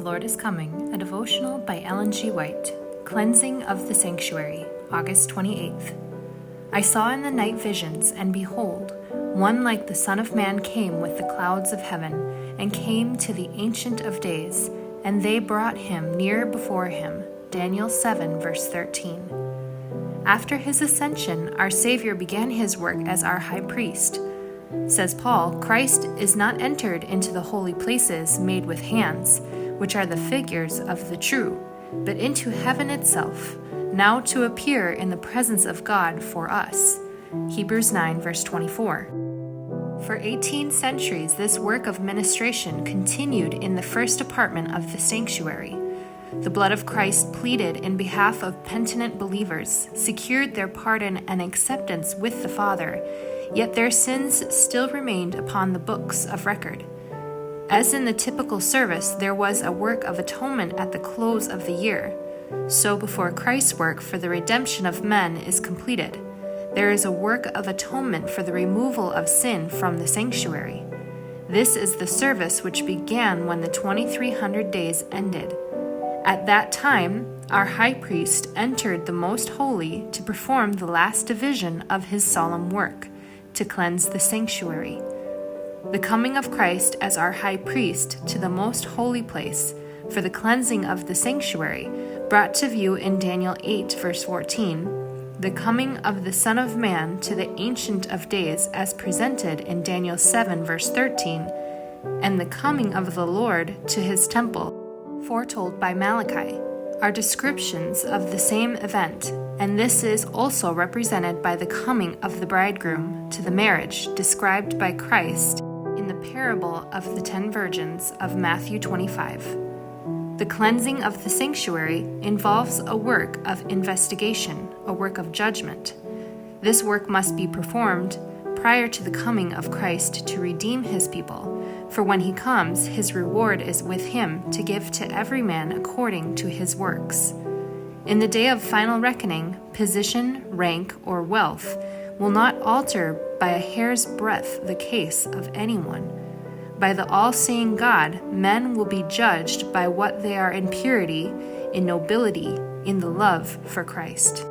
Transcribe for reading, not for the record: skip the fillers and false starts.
Lord is Coming, a devotional by Ellen G. White. Cleansing of the Sanctuary, August 28th. I saw in the night visions, and behold, one like the Son of Man came with the clouds of heaven, and came to the Ancient of Days, and they brought him near before him. Daniel 7, verse 13. After his ascension, our Savior began his work as our high priest. Says Paul, Christ is not entered into the holy places made with hands, which are the figures of the true, but into heaven itself, now to appear in the presence of God for us. Hebrews 9, verse 24. For 18 centuries, this work of ministration continued in the first apartment of the sanctuary. The blood of Christ pleaded in behalf of penitent believers, secured their pardon and acceptance with the Father, yet their sins still remained upon the books of record. As in the typical service, there was a work of atonement at the close of the year. So before Christ's work for the redemption of men is completed, there is a work of atonement for the removal of sin from the sanctuary. This is the service which began when the 2300 days ended. At that time, our high priest entered the most holy to perform the last division of his solemn work, to cleanse the sanctuary. The coming of Christ as our high priest to the most holy place for the cleansing of the sanctuary brought to view in Daniel 8, verse 14, the coming of the Son of Man to the Ancient of Days as presented in Daniel 7, verse 13, and the coming of the Lord to his temple, foretold by Malachi, are descriptions of the same event, and this is also represented by the coming of the bridegroom to the marriage described by Christ in the parable of the 10 virgins of Matthew 25. The cleansing of the sanctuary involves a work of investigation, a work of judgment. This work must be performed prior to the coming of Christ to redeem his people, for when he comes, his reward is with him to give to every man according to his works. In the day of final reckoning, position, rank, or wealth will not alter by a hair's breadth the case of anyone. By the all-seeing God, men will be judged by what they are in purity, in nobility, in the love for Christ.